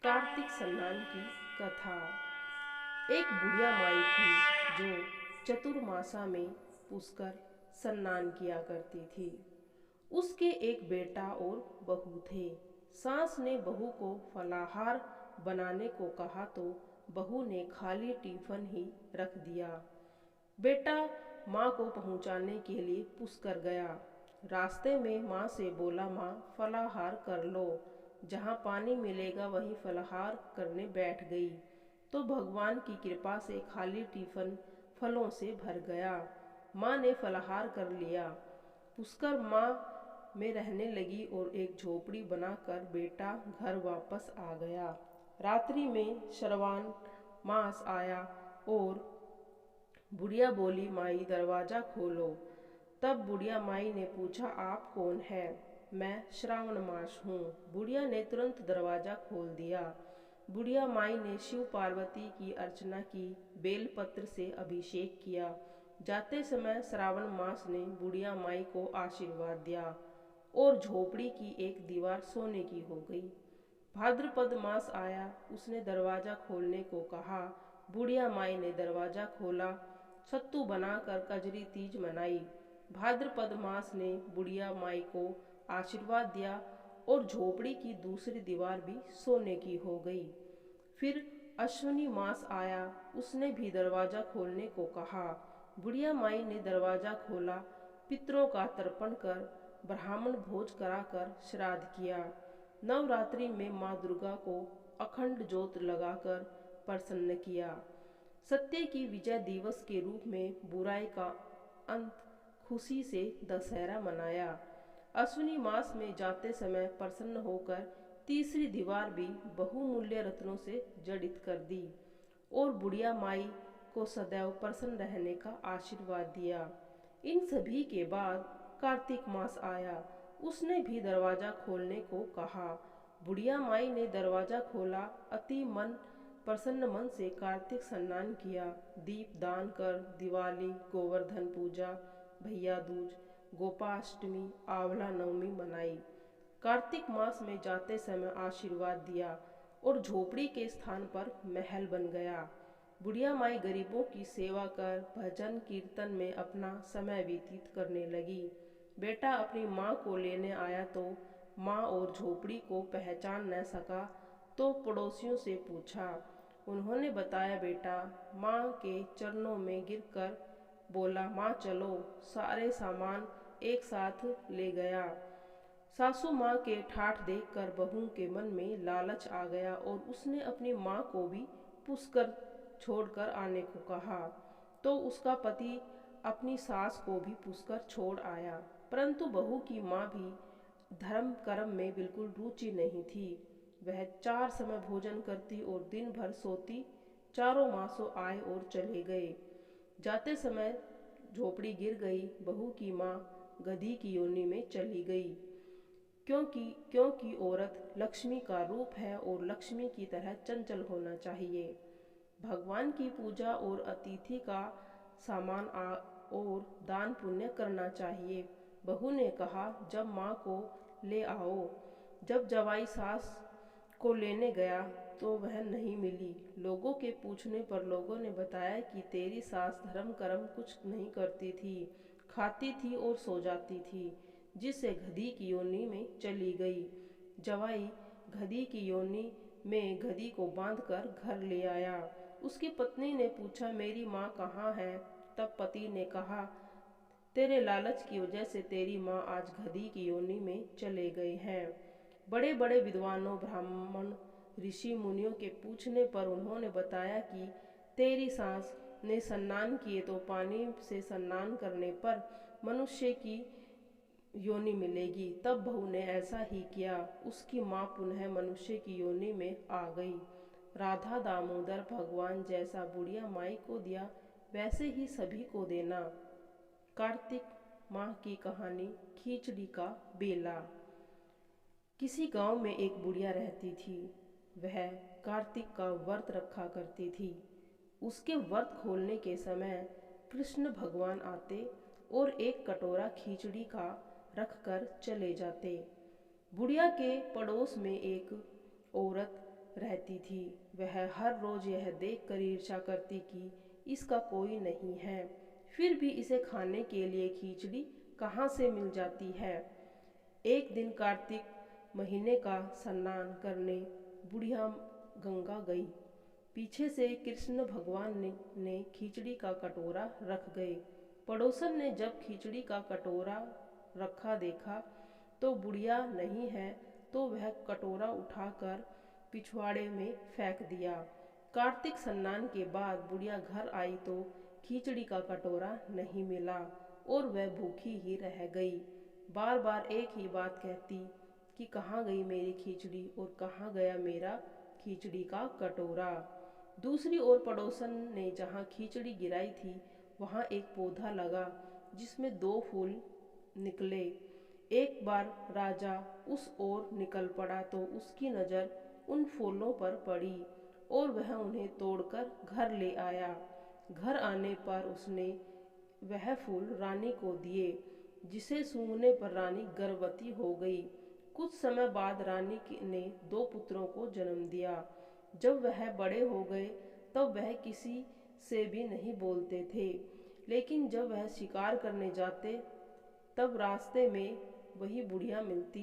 कार्तिक सन्नान की कथा। एक बुढ़िया माई थी जो चतुर्मासा में पुष्कर स्नान किया करती थी। उसके एक बेटा और बहू थे। सास ने बहू को फलाहार बनाने को कहा तो बहू ने खाली टिफिन ही रख दिया। बेटा माँ को पहुँचाने के लिए पुष्कर गया। रास्ते में माँ से बोला, माँ फलाहार कर लो। जहाँ पानी मिलेगा वहीं फलाहार करने बैठ गई तो भगवान की कृपा से खाली टिफिन फलों से भर गया। माँ ने फलाहार कर लिया। पुष्कर माँ में रहने लगी और एक झोपड़ी बनाकर बेटा घर वापस आ गया। रात्रि में श्रावण मास आया और बुढ़िया बोली, माई दरवाज़ा खोलो। तब बुढ़िया माई ने पूछा, आप कौन है? मैं श्रावण मास हूँ। बुढ़िया ने तुरंत दरवाज़ा खोल दिया। बुढ़िया माई ने शिव पार्वती की अर्चना की, बेलपत्र से अभिषेक किया। जाते समय श्रावण मास ने बुढ़िया माई को आशीर्वाद दिया और झोपड़ी की एक दीवार सोने की हो गई। भाद्रपद मास आया, उसने दरवाज़ा खोलने को कहा। बुढ़िया माई ने दरवाज़ा खोला, सत्तू बनाकर कजरी तीज मनाई। भाद्रपद मास ने बुढ़िया माई को आशीर्वाद दिया और झोपड़ी की दूसरी दीवार भी सोने की हो गई। फिर अश्विनी मास आया, उसने भी दरवाज़ा खोलने को कहा। बुढ़िया माई ने दरवाज़ा खोला, पितरों का तर्पण कर ब्राह्मण भोज कराकर श्राद्ध किया। नवरात्रि में माँ दुर्गा को अखंड ज्योत लगाकर प्रसन्न किया। सत्य की विजय दिवस के रूप में बुराई का अंत खुशी से दशहरा मनाया। अश्विनी मास में जाते समय प्रसन्न होकर तीसरी दीवार भी बहुमूल्य रत्नों से जड़ित कर दी और बुढ़िया माई को सदैव प्रसन्न रहने का आशीर्वाद दिया। इन सभी के बाद कार्तिक मास आया, उसने भी दरवाज़ा खोलने को कहा। बुढ़िया माई ने दरवाज़ा खोला, अति मन प्रसन्न मन से कार्तिक स्नान किया। दीप दान कर दिवाली, गोवर्धन पूजा, भैया दूज, गोपाष्टमी, आंवला नवमी मनाई। कार्तिक मास में जाते समय आशीर्वाद दिया और झोपड़ी के स्थान पर महल बन गया। बुढ़िया माई गरीबों की सेवा कर भजन कीर्तन में अपना समय व्यतीत करने लगी। बेटा अपनी माँ को लेने आया तो माँ और झोपड़ी को पहचान न सका तो पड़ोसियों से पूछा। उन्होंने बताया, बेटा माँ के चरणों में गिरकर बोला, माँ चलो। सारे सामान एक साथ ले गया। सासू माँ के ठाठ देखकर बहू के मन में लालच आ गया और उसने अपनी माँ को भी पुष्कर छोड़कर आने को कहा तो उसका पति अपनी सास को भी पुष्कर छोड़ आया। परंतु बहू की माँ भी धर्म कर्म में बिल्कुल रुचि नहीं थी। वह 4 समय भोजन करती और दिन भर सोती। चारों मासों आए और चले गए। जाते समय झोपड़ी गिर गई। बहू की माँ गधी की योनि में चली गई, क्योंकि क्योंकि औरत लक्ष्मी का रूप है और लक्ष्मी की तरह चंचल होना चाहिए। भगवान की पूजा और अतिथि का सामान और दान पुण्य करना चाहिए। बहू ने कहा, जब माँ को ले आओ। जब जवाई सास को लेने गया तो वह नहीं मिली। लोगों के पूछने पर लोगों ने बताया कि तेरी सास धर्म कर्म कुछ नहीं करती थी, खाती थी और सो जाती थी, जिससे गधी की योनि में चली गई। जवाई गधी की योनि में गधी को बांधकर घर ले आया। उसकी पत्नी ने पूछा, मेरी माँ कहाँ है? तब पति ने कहा, तेरे लालच की वजह से तेरी माँ आज गधी की योनि में चले गए हैं। बड़े बड़े विद्वानों, ब्राह्मण, ऋषि मुनियों के पूछने पर उन्होंने बताया कि तेरी सास ने स्नान किए तो पानी से स्नान करने पर मनुष्य की योनि मिलेगी। तब बहू ने ऐसा ही किया। उसकी माँ पुनः मनुष्य की योनि में आ गई। राधा दामोदर भगवान जैसा बुढ़िया माई को दिया वैसे ही सभी को देना। कार्तिक माह की कहानी, खिचड़ी का बेला। किसी गांव में एक बुढ़िया रहती थी। वह कार्तिक का व्रत रखा करती थी। उसके व्रत खोलने के समय कृष्ण भगवान आते और एक कटोरा खिचड़ी का रख कर चले जाते। बुढ़िया के पड़ोस में एक औरत रहती रहती थी। वह हर रोज यह देखकर ईर्ष्या करती कि इसका कोई नहीं है, फिर भी इसे खाने के लिए खिचड़ी कहाँ से मिल जाती है। एक दिन कार्तिक महीने का स्नान करने बुढ़िया गंगा गई। पीछे से कृष्ण भगवान ने खिचड़ी का कटोरा रख गए। पड़ोसन ने जब खिचड़ी का कटोरा रखा देखा तो बुढ़िया नहीं है, तो वह कटोरा उठाकर पिछवाड़े में फेंक दिया। कार्तिक स्नान के बाद बुढ़िया घर आई तो खिचड़ी का कटोरा नहीं मिला और वह भूखी ही रह गई। बार बार एक ही बात कहती कि कहाँ गई मेरी खिचड़ी और कहाँ गया मेरा खिचड़ी का कटोरा। दूसरी ओर पड़ोसन ने जहाँ खिचड़ी गिराई थी वहाँ एक पौधा लगा जिसमें 2 फूल निकले। एक बार राजा उस ओर निकल पड़ा तो उसकी नज़र उन फूलों पर पड़ी और वह उन्हें तोड़कर घर ले आया। घर आने पर उसने वह फूल रानी को दिए, जिसे सूंघने पर रानी गर्भवती हो गई। कुछ समय बाद रानी ने 2 पुत्रों को जन्म दिया। जब वह बड़े हो गए तब वह किसी से भी नहीं बोलते थे, लेकिन जब वह शिकार करने जाते तब रास्ते में वही बुढ़िया मिलती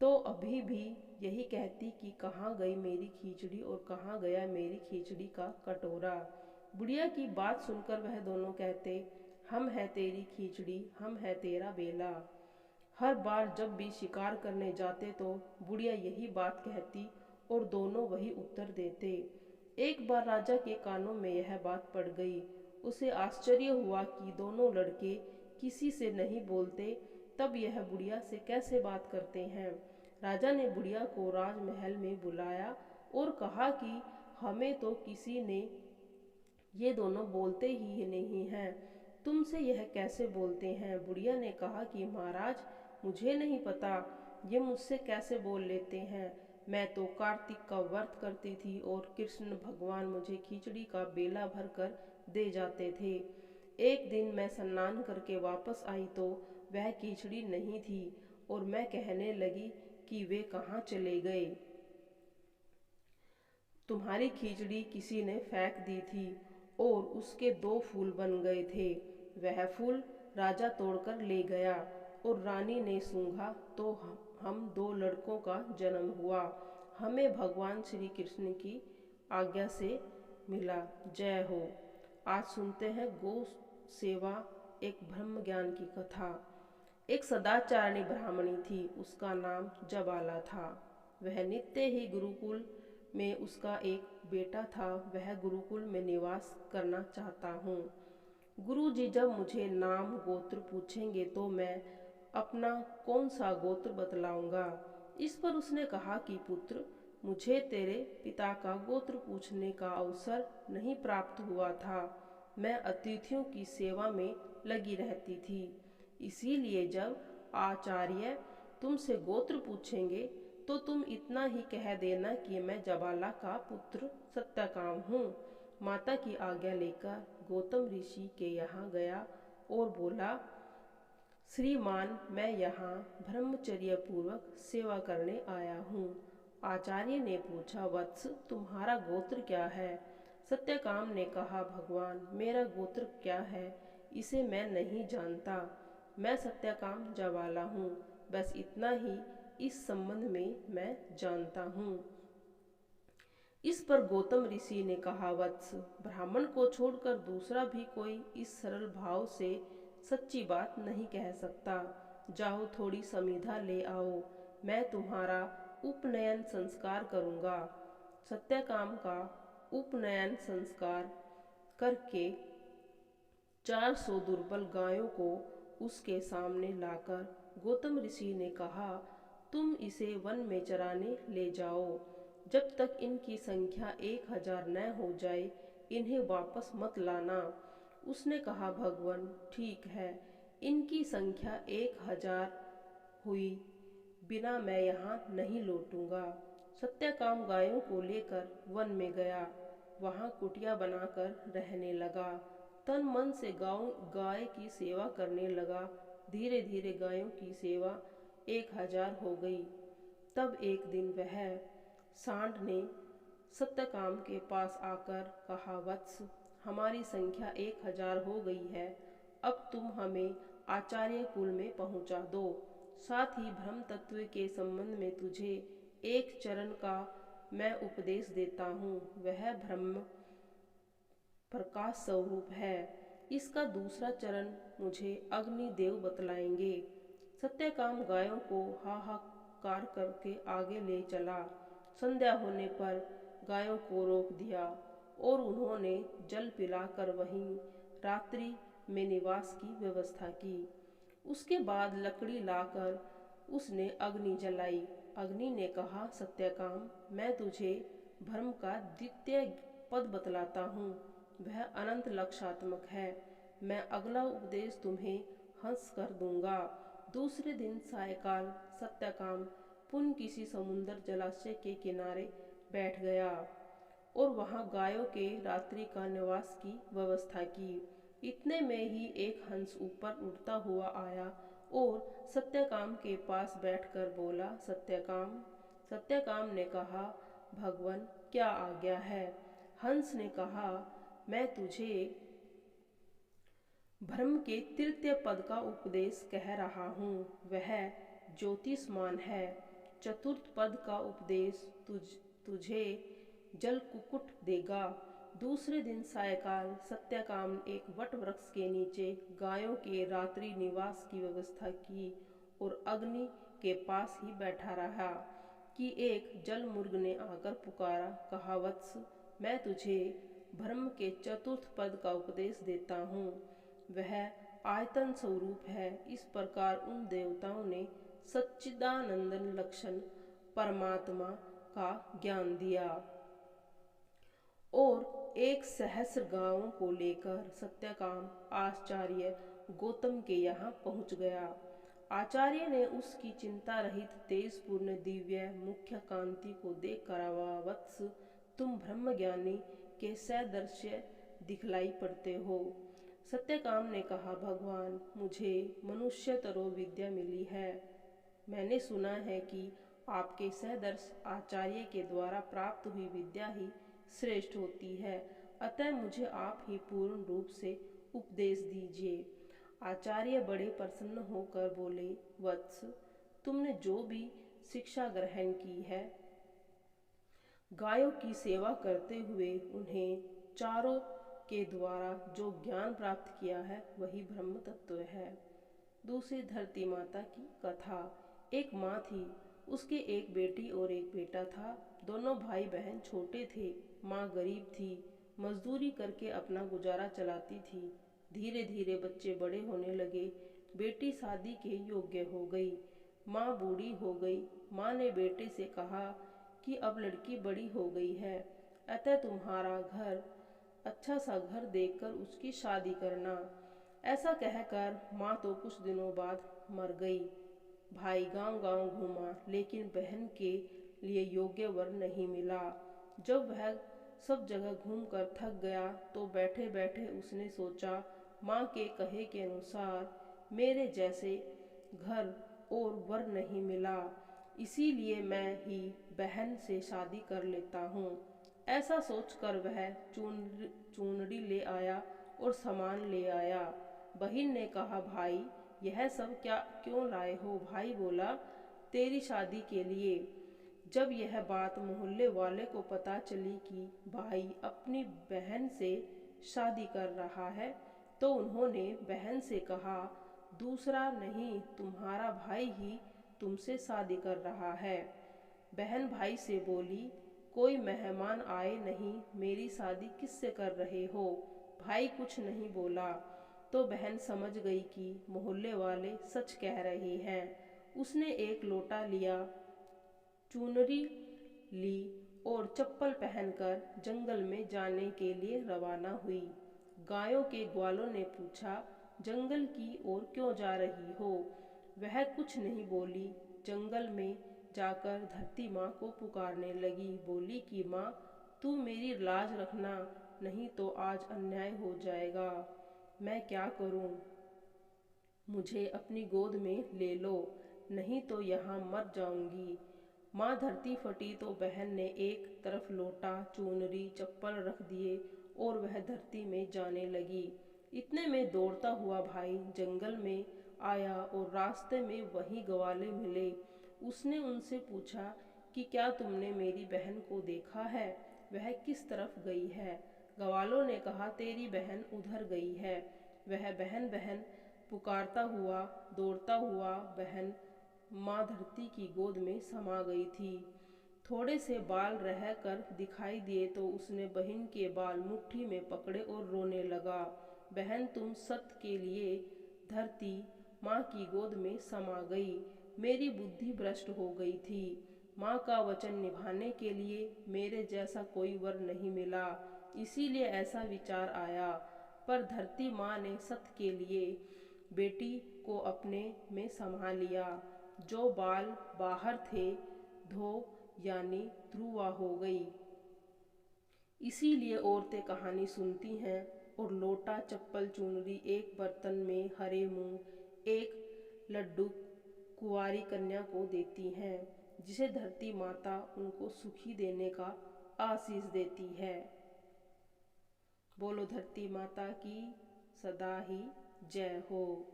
तो अभी भी यही कहती कि कहाँ गई मेरी खिचड़ी और कहाँ गया मेरी खिचड़ी का कटोरा। बुढ़िया की बात सुनकर वह दोनों कहते, हम है तेरी खिचड़ी, हम है तेरा बेला। हर बार जब भी शिकार करने जाते तो बुढ़िया यही बात कहती और दोनों वही उत्तर देते। एक बार राजा के कानों में यह बात पड़ गई। उसे आश्चर्य हुआ कि दोनों लड़के किसी से नहीं बोलते, तब यह बुढ़िया से कैसे बात करते हैं। राजा ने बुढ़िया को राजमहल में बुलाया और कहा कि हमें तो किसी ने ये दोनों बोलते ही नहीं हैं, तुमसे यह कैसे बोलते हैं। बुढ़िया ने कहा कि महाराज, मुझे नहीं पता ये मुझसे कैसे बोल लेते हैं। मैं तो कार्तिक का व्रत करती थी और कृष्ण भगवान मुझे खिचड़ी का बेला भर कर दे जाते थे। एक दिन मैं स्नान करके वापस आई तो वह खिचड़ी नहीं थी और मैं कहने लगी कि वे कहाँ चले गए। तुम्हारी खिचड़ी किसी ने फेंक दी थी और उसके 2 फूल बन गए थे। वह फूल राजा तोड़कर ले गया और रानी ने सूंघा तो हम 2 लड़कों का जन्म हुआ। हमें भगवान श्री कृष्ण की आज्ञा से मिला। जय हो। आज सुनते हैं गौ सेवा एक ब्रह्म ज्ञान की कथा। एक सदाचारिणी ब्राह्मणी थी, उसका नाम जबाला था। वह नित्य ही गुरुकुल में उसका एक बेटा था। वह गुरुकुल में निवास करना चाहता हूँ। गुरुजी जब मुझे नाम गोत्र पूछेंगे तो मैं अपना कौन सा गोत्र बतलाऊंगा। इस पर उसने कहा कि पुत्र, मुझे तेरे पिता का गोत्र पूछने का अवसर नहीं प्राप्त हुआ था। मैं अतिथियों की सेवा में लगी रहती थी, इसीलिए जब आचार्य तुमसे गोत्र पूछेंगे तो तुम इतना ही कह देना कि मैं जबाला का पुत्र सत्यकाम हूँ। माता की आज्ञा लेकर गौतम ऋषि के यहाँ गया और बोला, श्रीमान, मैं यहाँ ब्रह्मचर्य पूर्वक सेवा करने आया हूँ। आचार्य ने पूछा, वत्स, तुम्हारा गोत्र क्या है। सत्यकाम ने कहा, भगवान, मेरा गोत्र क्या है इसे मैं नहीं जानता। मैं सत्यकाम जबाला हूँ, बस इतना ही इस संबंध में मैं जानता हूँ। इस पर गौतम ऋषि ने कहा, वत्स, ब्राह्मण को छोड़कर दूसरा भी कोई इस सरल भाव से सच्ची बात नहीं कह सकता। जाओ, थोड़ी समिधा ले आओ, मैं तुम्हारा उपनयन संस्कार करूँगा। सत्यकाम का उपनयन संस्कार करके 400 दुर्बल गायों को उसके सामने लाकर गौतम ऋषि ने कहा, तुम इसे वन में चराने ले जाओ। जब तक इनकी संख्या 1000 न हो जाए इन्हें वापस मत लाना। उसने कहा, भगवान, ठीक है, इनकी संख्या 1000 हुई बिना मैं यहाँ नहीं लौटूंगा। सत्यकाम गायों को लेकर वन में गया। वहाँ कुटिया बनाकर रहने लगा। तन मन से गाय की सेवा करने लगा। धीरे धीरे गायों की सेवा 1000 हो गई। तब एक दिन वह सांड ने सत्यकाम के पास आकर कहा, वत्स, हमारी संख्या 1000 हो गई है। अब तुम हमें आचार्य कुल में पहुंचा दो। साथ ही ब्रह्म तत्व के संबंध में तुझे एक चरण का मैं उपदेश देता हूँ। वह ब्रह्म प्रकाश स्वरूप है। इसका दूसरा चरण मुझे अग्निदेव बतलाएंगे। सत्यकाम गायों को हाहाकार करके आगे ले चला। संध्या होने पर गायों को रोक दिया और उन्होंने जल पिलाकर वहीं रात्रि में निवास की व्यवस्था की। उसके बाद लकड़ी लाकर उसने अग्नि जलाई। अग्नि ने कहा, सत्यकाम, मैं तुझे ब्रह्म का द्वितीय पद बतलाता हूँ। वह अनंत लक्षात्मक है। मैं अगला उपदेश तुम्हें हंस कर दूंगा। दूसरे दिन सायकाल सत्यकाम पुनः किसी समुद्र जलाशय के किनारे बैठ गया और वहां गायों के रात्रि का निवास की व्यवस्था की। इतने में ही एक हंस ऊपर उड़ता हुआ आया और सत्यकाम के पास बैठकर बोला, सत्यकाम। सत्यकाम ने कहा, भगवान, क्या आज्ञा है? हंस ने कहा, मैं तुझे ब्रह्म के तृतीय पद का उपदेश कह रहा हूँ। वह ज्योतिषमान है। चतुर्थ पद का उपदेश तुझे जल कुक्कुट देगा। दूसरे दिन सायकाल सत्यकाम एक वट वृक्ष के नीचे गायों के रात्रि निवास की व्यवस्था की और अग्नि के पास ही बैठा रहा कि एक जल मुर्ग ने आकर पुकारा, कहा, वत्स, मैं तुझे ब्रह्म के चतुर्थ पद का उपदेश देता हूँ। वह आयतन स्वरूप है। इस प्रकार उन देवताओं ने सच्चिदानंदन लक्षण परमात्मा का ज्ञान दिया और 1,000 गायों को लेकर सत्यकाम आचार्य गौतम के यहाँ पहुँच गया। आचार्य ने उसकी चिंता रहित तेजपूर्ण दिव्य मुख्य कांति को देख कर, वत्स, तुम ब्रह्मज्ञानी के सदृश्य दिखलाई पड़ते हो। सत्यकाम ने कहा, भगवान, मुझे मनुष्यतरो विद्या मिली है। मैंने सुना है कि आपके सदर्श आचार्य के द्वारा प्राप्त हुई विद्या ही श्रेष्ठ होती है। अतः मुझे आप ही पूर्ण रूप से उपदेश दीजिए। आचार्य बड़े प्रसन्न होकर बोले, वत्स, तुमने जो भी शिक्षा ग्रहण की है, गायों की सेवा करते हुए उन्हें चारों के द्वारा जो ज्ञान प्राप्त किया है, वही ब्रह्म तत्व है। दूसरी धरती माता की कथा। एक माँ थी, उसके एक बेटी और एक बेटा था। दोनों भाई बहन छोटे थे। माँ गरीब थी, मजदूरी करके अपना गुजारा चलाती थी। धीरे धीरे बच्चे बड़े होने लगे। बेटी शादी के योग्य हो गई। माँ बूढ़ी हो गई। माँ ने बेटे से कहा कि अब लड़की बड़ी हो गई है, अतः तुम्हारा घर अच्छा सा घर देखकर उसकी शादी करना। ऐसा कहकर माँ तो कुछ दिनों बाद मर गई। भाई गांव गांव घूमा, लेकिन बहन के लिए योग्य वर नहीं मिला। जब वह सब जगह घूमकर थक गया तो बैठे बैठे उसने सोचा, माँ के कहे के अनुसार मेरे जैसे घर और वर नहीं मिला, इसीलिए मैं ही बहन से शादी कर लेता हूँ। ऐसा सोचकर वह चूनरी ले आया और सामान ले आया। बहन ने कहा, भाई, यह सब क्यों लाए हो? भाई बोला, तेरी शादी के लिए। जब यह बात मोहल्ले वाले को पता चली कि भाई अपनी बहन से शादी कर रहा है, तो उन्होंने बहन से कहा, दूसरा नहीं, तुम्हारा भाई ही तुमसे शादी कर रहा है। बहन भाई से बोली, कोई मेहमान आए नहीं, मेरी शादी किससे कर रहे हो? भाई कुछ नहीं बोला तो बहन समझ गई कि मोहल्ले वाले सच कह रहे हैं। उसने एक लोटा लिया, चुनरी ली और चप्पल पहनकर जंगल में जाने के लिए रवाना हुई। गायों के ग्वालों ने पूछा, जंगल की ओर क्यों जा रही हो? वह कुछ नहीं बोली। जंगल में जाकर धरती माँ को पुकारने लगी। बोली कि माँ, तू मेरी लाज रखना, नहीं तो आज अन्याय हो जाएगा। मैं क्या करूँ? मुझे अपनी गोद में ले लो, नहीं तो यहाँ मर जाऊंगी। माँ धरती फटी तो बहन ने एक तरफ लोटा, चुनरी, चप्पल रख दिए और वह धरती में जाने लगी। इतने में दौड़ता हुआ भाई जंगल में आया और रास्ते में वही ग्वाले मिले। उसने उनसे पूछा कि क्या तुमने मेरी बहन को देखा है? वह किस तरफ गई है? ग्वालों ने कहा, तेरी बहन उधर गई है। वह बहन बहन पुकारता हुआ दौड़ता हुआ बहन माँ धरती की गोद में समा गई थी। थोड़े से बाल रह कर दिखाई दिए तो उसने बहन के बाल मुट्ठी में पकड़े और रोने लगा। बहन, तुम सत्य के लिए धरती माँ की गोद में समा गई। मेरी बुद्धि भ्रष्ट हो गई थी। माँ का वचन निभाने के लिए मेरे जैसा कोई वर नहीं मिला, इसीलिए ऐसा विचार आया। पर धरती माँ ने सत्य के लिए बेटी को अपने में समा लिया। जो बाल बाहर थे धो यानी ध्रुवा हो गई। इसीलिए औरतें कहानी सुनती हैं और लोटा, चप्पल, चुनरी एक बर्तन में हरे मूंग, एक लड्डू कुंवारी कन्या को देती हैं, जिसे धरती माता उनको सुखी देने का आशीष देती है। बोलो धरती माता की सदा ही जय हो।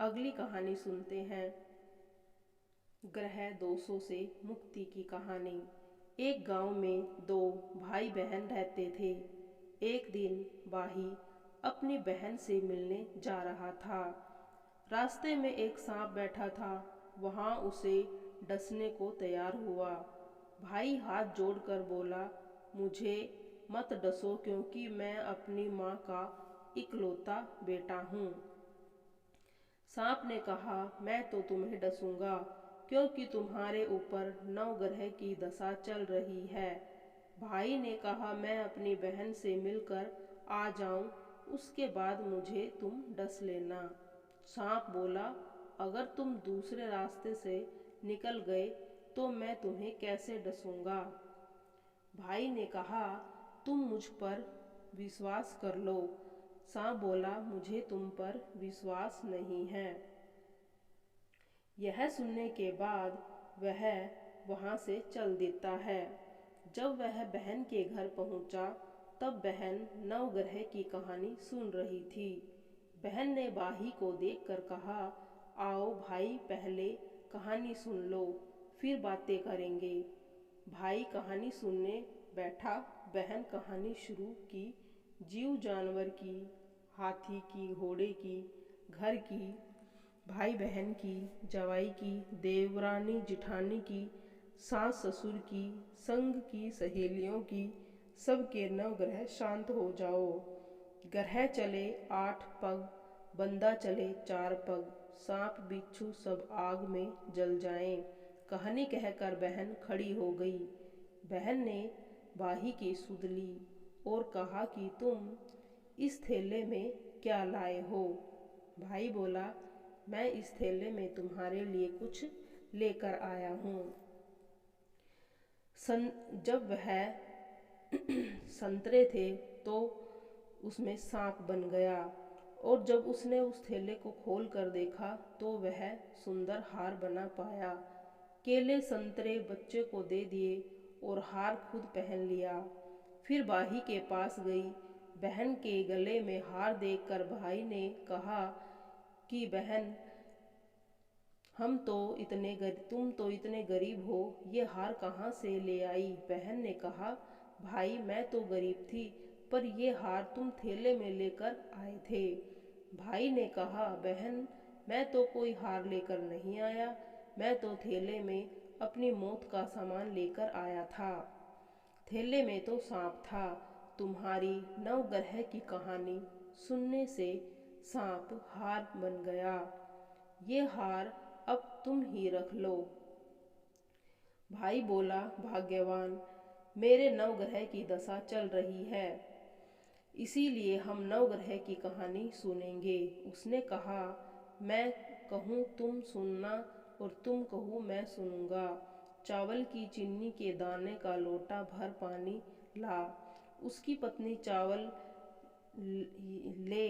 अगली कहानी सुनते हैं, ग्रह दोषों से मुक्ति की कहानी। एक गांव में दो भाई बहन रहते थे। एक दिन भाई अपनी बहन से मिलने जा रहा था। रास्ते में एक सांप बैठा था, वहां उसे डसने को तैयार हुआ। भाई हाथ जोड़कर बोला, मुझे मत डसो क्योंकि मैं अपनी माँ का इकलौता बेटा हूँ। सांप ने कहा, मैं तो तुम्हें डसूंगा क्योंकि तुम्हारे ऊपर नवग्रह की दशा चल रही है। भाई ने कहा, मैं अपनी बहन से मिलकर आ जाऊं, उसके बाद मुझे तुम डस लेना। सांप बोला, अगर तुम दूसरे रास्ते से निकल गए तो मैं तुम्हें कैसे डसूंगा। भाई ने कहा, तुम मुझ पर विश्वास कर लो। सांप बोला, मुझे तुम पर विश्वास नहीं है। यह सुनने के बाद वह वहां से चल देता है। जब वह बहन के घर पहुंचा तब बहन नवग्रह की कहानी सुन रही थी। बहन ने भाई को देखकर कहा, आओ भाई, पहले कहानी सुन लो, फिर बातें करेंगे। भाई कहानी सुनने बैठा। बहन कहानी शुरू की। जीव जानवर की, हाथी की, घोड़े की, घर की, भाई बहन की, जवाई की, देवरानी जिठानी की, सास ससुर की, संग की, सहेलियों की, सबके नवग्रह शांत हो जाओ। ग्रह चले 8 पग, बंदा चले 4 पग, सांप बिच्छू सब आग में जल जाएं। कहानी कहकर बहन खड़ी हो गई। बहन ने भाई की सुध ली और कहा कि तुम इस थैले में क्या लाए हो। भाई बोला, मैं इस थैले में तुम्हारे लिए कुछ लेकर आया हूँ। जब वह संतरे थे तो उसमें सांप बन गया और जब उसने उस थैले को खोल कर देखा तो वह सुंदर हार बना पाया। केले संतरे बच्चे को दे दिए और हार खुद पहन लिया। फिर भाई के पास गई। बहन के गले में हार देखकर भाई ने कहा कि बहन, तुम तो इतने गरीब हो, ये हार कहाँ से ले आई। बहन ने कहा, भाई मैं तो गरीब थी, पर ये हार तुम थैले में लेकर आए थे। भाई ने कहा, बहन मैं तो कोई हार लेकर नहीं आया, मैं तो थैले में अपनी मौत का सामान लेकर आया था। थैले में तो सांप था। तुम्हारी नवग्रह की कहानी सुनने से सांप हार बन गया। ये हार अब तुम ही रख लो। भाई बोला, भाग्यवान, मेरे नवग्रह की दशा चल रही है, इसीलिए हम नवग्रह की कहानी सुनेंगे। उसने कहा, मैं कहूँ तुम सुनना और तुम कहो मैं सुनूंगा। चावल की चीनी के दाने का लोटा भर पानी ला। उसकी पत्नी चावल ले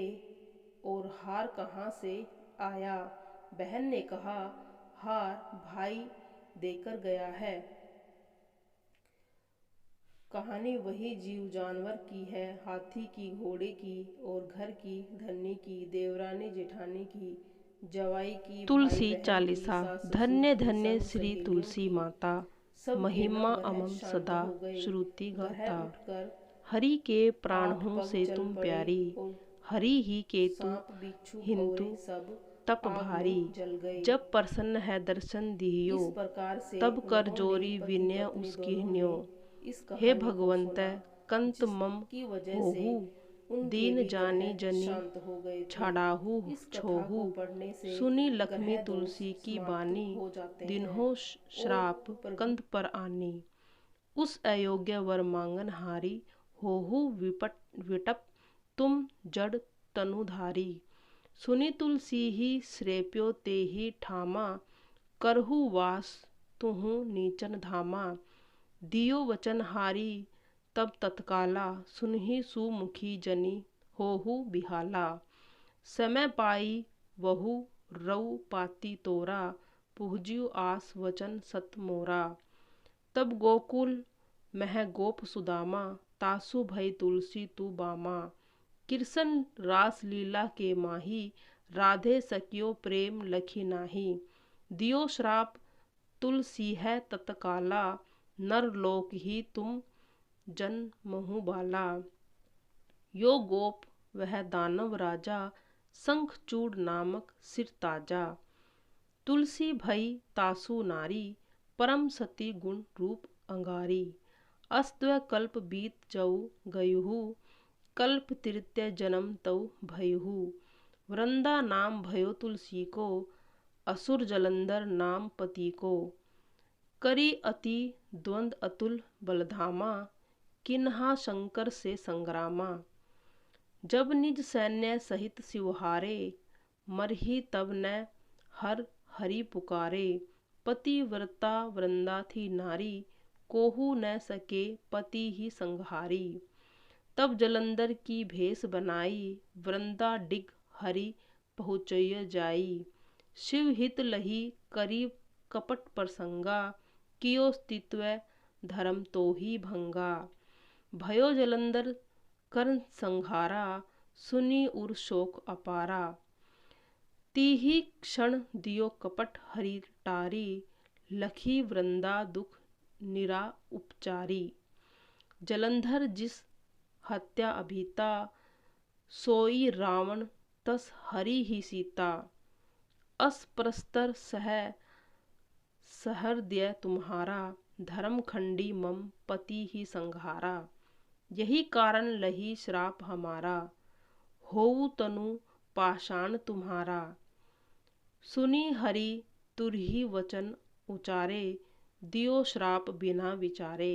और हार कहाँ से आया। बहन ने कहा, हार भाई देकर गया है। कहानी वही जीव जानवर की है, हाथी की, घोड़े की और घर की, धन्य की, देवरानी जेठानी की, जवाई की, भाई तुलसी बहन की, चालीसा। सास ससुर धन्य की, धन्य संग श्री सहेलियों तुलसी की। माता, सब के महिमा नव ग्रह अमम शांत सदा हो गए। श्रुति ग्रह गाता। उठकर हरि के प्राण 8 हूँ पग से चल तुम पड़े प्यारी, और हरि ही केतु सांप बिच्छू भौरे हिंतु सब तप आग भारी। में जल गए। जब प्रसन्न है दर्शन दियो, इस प्रकार से तब कर उन्होंने जोरी पति विनय पत्नी उसकी दोनों न्यो। ने इस हे कहानी को भगवंत सुना, कंत मम जिसकी वजह से होहु, उनके दीन भी जानी ग्रह जनी शांत हो गए थे। छाड़ाहु इस कथा छोहु। को पढ़ने से सुनी लक्ष्मी ग्रह दोष तुलसी की समाप्त बानी, हो जाते हैं दिन्हो और श्राप प्रभु कंद पर आनी। उस अयोग्य वर मांगन हारी, होहु विपट विटप तुम जड़ तनुधारी। सुनी तुलसी ही श्रेप्यो ते ही ठामा, करहु वास तुहु नीचन धामा। दियो वचन हारी तब तत्काला, सुनहि सुमुखी जनी होहु बिहाला। समय पाई वहु रऊ पाती तोरा, पुहज्यु आस वचन सत मोरा। तब गोकुल मह गोप सुदामा, तासु भई तुलसी तू बामा। कृष्ण रास लीला के माही, राधे सकियो प्रेम लखी नाही। दियो श्राप तुलसी है तत्काला, नर लोक ही तुम जन्महु बाला। यो गोप वह दानव राजा, शंखचूड़ नामक सिर ताजा। तुलसी भई तासु नारी, परम सती गुण रूप अंगारी। अस्तव कल्प बीत जऊ गयुहु, कल्प तृतीय जन्म तऊ भयुहु। वृंदा नाम भयो तुलसी को, असुर जलंधर नाम पति को। करी अति द्वंद अतुल बलधामा, किन्हा शंकर से संग्रामा। जब निज सैन्य सहित शिवहारे, मरही तब न हर हरि पुकारे। पतिव्रता वृंदा थी नारी, कोहू न सके पति ही संहारी। तब जलंधर की भेष बनाई, वृंदा डिग हरि पहुँचय जाई। शिव हित लही करी कपट प्रसंगा, कियो स्तित्व धर्म तो ही भंगा। भयो जलंधर कर्ण संहारा, सुनी उर शोक अपारा। तीही क्षण दियो कपट हरि टारी, लखी वृंदा दुख निरा उपचारी। जलंधर जिस हत्या अभिता, सोई रावण तस हरि ही सीता। अस प्रस्तर सह सहृदय तुम्हारा, धर्म खंडी मम पति ही संहारा। यही कारण लही श्राप हमारा, होऊ तनु पाषाण तुम्हारा। सुनी हरि तुरही वचन उचारे, दियो श्राप बिना विचारे।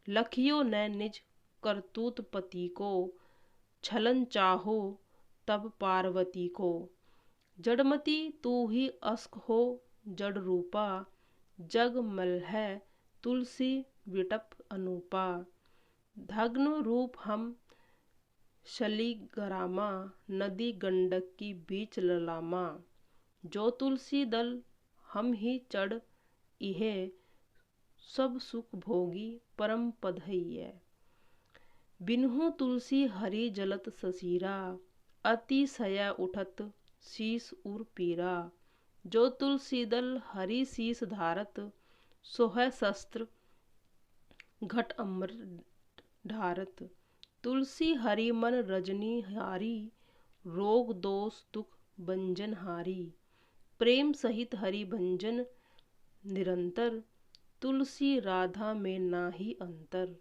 लखियो न निज करतूत पति को, छलन चाहो तब पार्वती को। जड़मती तू ही अस्क हो जड़ रूपा, जग मलह तुलसी विटप अनूपा। धग्न रूप हम शलिग्रामा, नदी गंडक की बीच ललामा। जो तुलसी दल हम ही चढ़ इहे, सब सुख भोगी परम पद है। बिन्हु तुलसी हरि जलत ससीरा, अतिशय उठत शीस उर पीरा। जो तुलसी दल हरि शीस धारत, सोह शस्त्र घट अमृत ढारत। तुलसी हरि मन रजनी हारी, रोग दोष दुख भंजन हारी। प्रेम सहित हरि भंजन निरंतर, तुलसी राधा में नाही अंतर।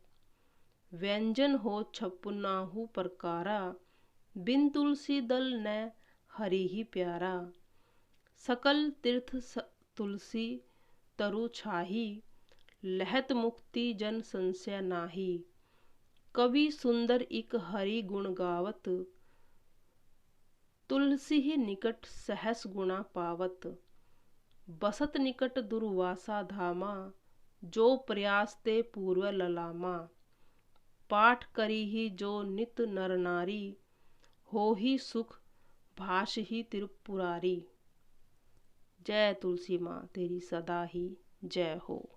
व्यंजन हो छपुनाहु प्रकारा, बिन तुलसी दल न हरि ही प्यारा। सकल तीर्थ तुलसी तरु छाही, लहत मुक्ति जन संशय नाही। कवि सुंदर इक हरि गुण गावत, तुलसी ही निकट सहस गुणा पावत। बसत निकट दुर्वासा धामा, जो प्रयास ते पूर्व ललामा। पाठ करी ही जो नित नर नारी, हो ही सुख भाष ही त्रिपुरारी। जय तुलसी माँ तेरी सदा ही जय हो।